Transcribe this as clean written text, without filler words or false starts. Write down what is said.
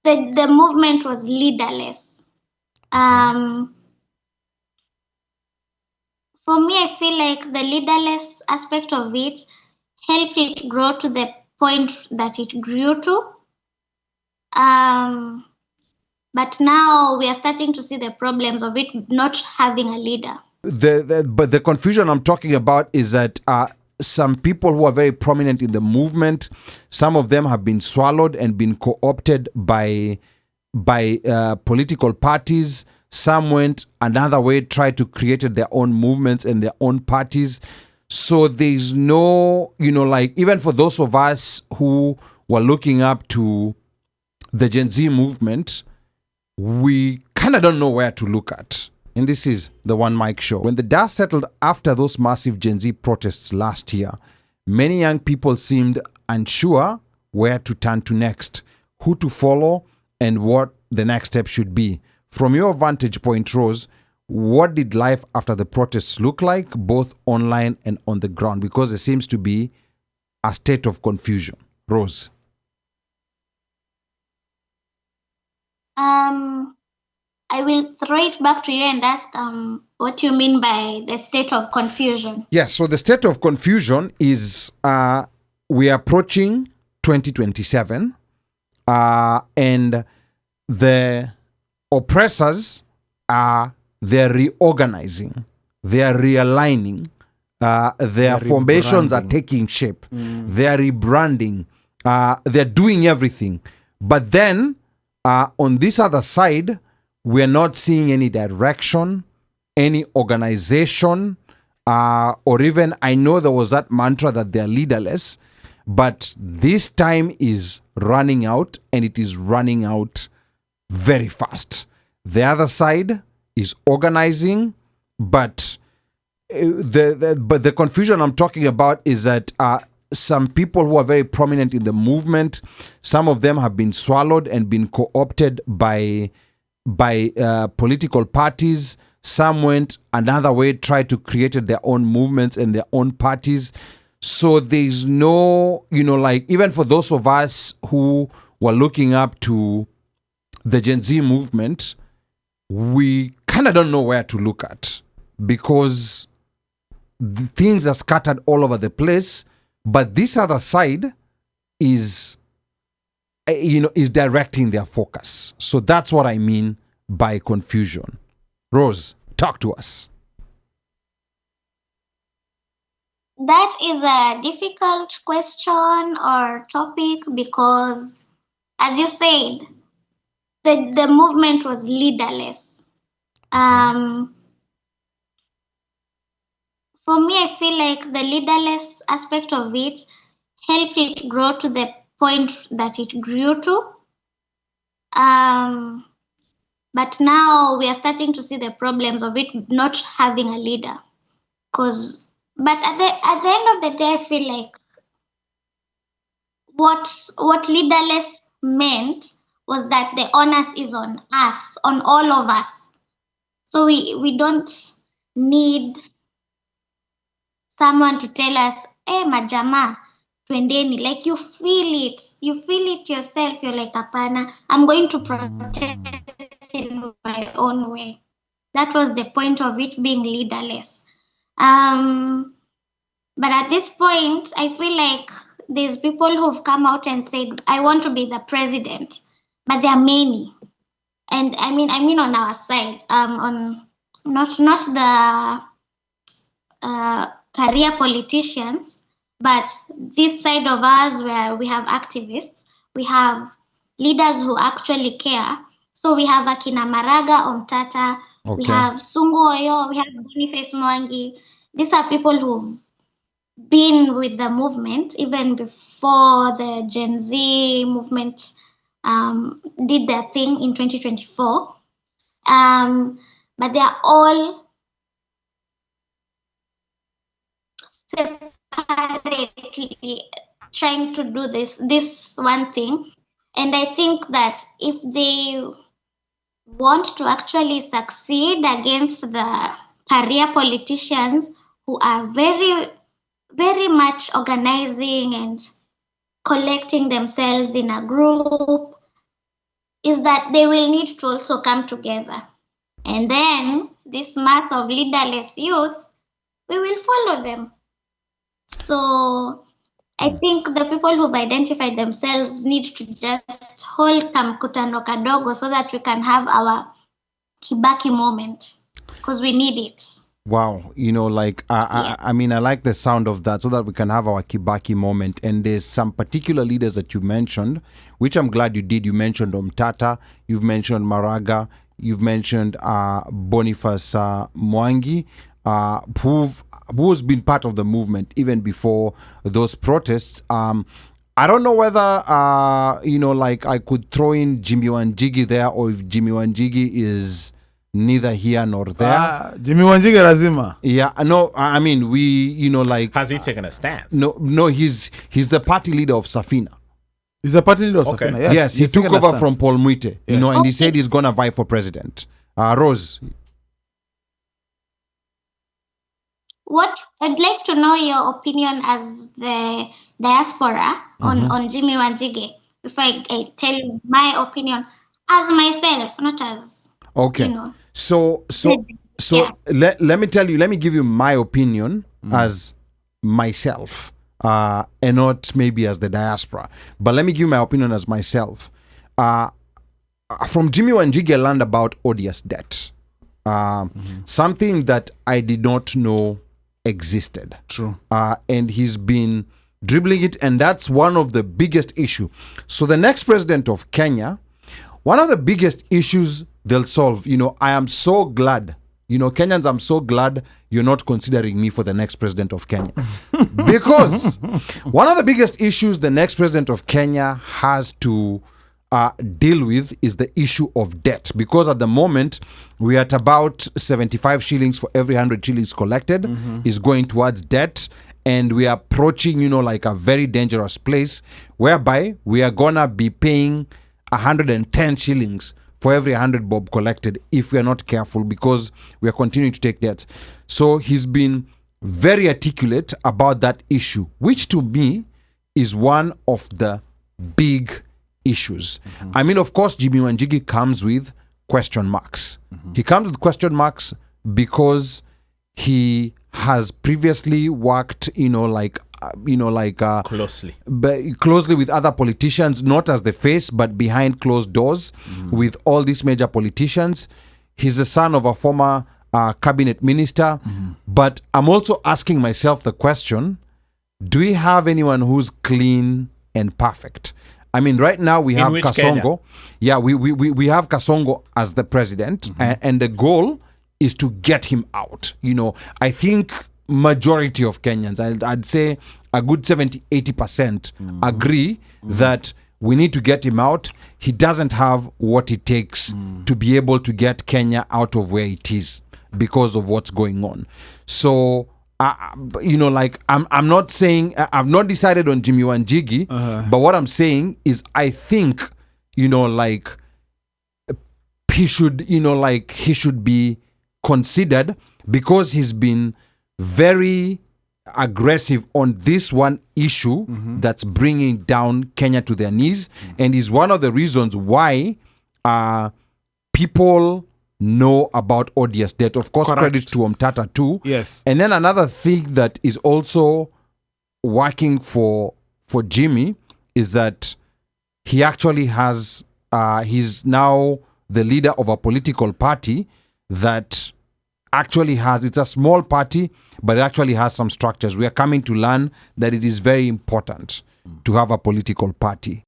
the movement was leaderless. Um, for me, I feel like the leaderless aspect of it helped it grow to the point that it grew to. Um, but now we are starting to see the problems of it not having a leader. But the confusion I'm talking about is that some people who are very prominent in the movement, some of them have been swallowed and been co-opted by political parties. Some went another way, tried to create their own movements and their own parties. So there's no, like, even for those of us who were looking up to the Gen Z movement, we kind of don't know where to look at. And this is the One Mic Show. When the dust settled after those massive Gen Z protests last year, many young people seemed unsure where to turn to next, who to follow, and what the next step should be. From your vantage point, Rose, what did life after the protests look like, both online and on the ground? Because there seems to be a state of confusion. Rose. I will throw it back to you and ask what you mean by the state of confusion. Yes, so the state of confusion is we are approaching 2027 and the oppressors they're reorganizing, they're realigning, their formations are taking shape, they're rebranding, they're doing everything. But then on this other side, we're not seeing any direction, any organization, or even, I know there was that mantra that they're leaderless, but this time is running out, and it is running out very fast. The other side is organizing, but the confusion I'm talking about is that some people who are very prominent in the movement, some of them have been swallowed and been co-opted by political parties. Some went another way, tried to create their own movements and their own parties. So there's no, like, even for those of us who were looking up to the Gen Z movement, we kind of don't know where to look at, because things are scattered all over the place. But this other side is directing their focus. So that's what I mean by confusion. Rose, talk to us. That is a difficult question or topic because, as you said, the movement was leaderless. For me, I feel like the leaderless aspect of it helped it grow to the point that it grew to. But now we are starting to see the problems of it not having a leader. But at the end of the day, I feel like what leaderless meant was that the onus is on us, on all of us. So we don't need someone to tell us, hey, majama, twendeni. Like you feel it yourself. You're like, apana, I'm going to protest in my own way. That was the point of it being leaderless. But at this point, I feel like there's people who've come out and said, I want to be the president, but there are many. And I mean on our side, on not the career politicians, but this side of us where we have activists, we have leaders who actually care. So we have Akina Maraga, Omtatah, we have Sungu Oyo, we have Boniface Mwangi. These are people who've been with the movement even before the Gen Z movement did their thing in 2024. But they are all separately trying to do this one thing. And I think that if they want to actually succeed against the career politicians who are very, very much organizing and collecting themselves in a group, is that they will need to also come together. And then this mass of leaderless youth, we will follow them. So I think the people who've identified themselves need to just hold kamkutano kadogo so that we can have our Kibaki moment, because we need it. Wow, like I mean, I like the sound of that, so that we can have our Kibaki moment. And there's some particular leaders that you mentioned, which I'm glad you did. You mentioned Omtatah, you've mentioned Maraga, you've mentioned Boniface Mwangi, who's been part of the movement even before those protests. I don't know whether like I could throw in Jimmy Wanjigi there, or if Jimmy Wanjigi is neither here nor there. Jimmy Wanjigi lazima. Yeah, no, I mean, we, like... Has he taken a stance? No, he's the party leader of Safina. He's a party leader of Safina, yes. Yes, he took over from Paul Mwite, and he said he's going to vie for president. Rose? What I'd like to know your opinion as the diaspora on Jimmy Wanjigi. If I tell you my opinion as myself, not as... Okay. So let me tell you, let me give you my opinion as myself, and not maybe as the diaspora. But let me give you my opinion as myself. From Jimmy Wanjigi, I learned about odious debt. Something that I did not know existed. True. And he's been dribbling it, and that's one of the biggest issue. So the next president of Kenya, one of the biggest issues they'll solve, I am so glad, Kenyans, I'm so glad you're not considering me for the next president of Kenya. Because one of the biggest issues the next president of Kenya has to deal with is the issue of debt. Because at the moment, we're at about 75 shillings for every 100 shillings collected is going towards debt. And we are approaching, like a very dangerous place whereby we are going to be paying 110 shillings for every 100 bob collected if we are not careful, because we are continuing to take debts. So he's been very articulate about that issue, which to me is one of the big issues. I mean, of course, Jimmy Wanjigi comes with question marks. He comes with question marks because he has previously worked, closely with other politicians, not as the face, but behind closed doors with all these major politicians. He's the son of a former cabinet minister. But I'm also asking myself the question, do we have anyone who's clean and perfect? I mean, right now we have Kasongo. Yeah, we have Kasongo as the president, and the goal is to get him out. I think majority of Kenyans, I'd say a good 70-80% agree that we need to get him out. He doesn't have what it takes to be able to get Kenya out of where it is because of what's going on. So, I'm not saying, I've not decided on Jimmy Wanjigi, but what I'm saying is I think, he should be considered, because he's been very aggressive on this one issue that's bringing down Kenya to their knees, and is one of the reasons why people know about odious debt. Of course, credit to Omtatah too. Yes. And then another thing that is also working for Jimmy is that he actually has, he's now the leader of a political party that actually has, it's a small party, but it actually has some structures. We are coming to learn that it is very important to have a political party.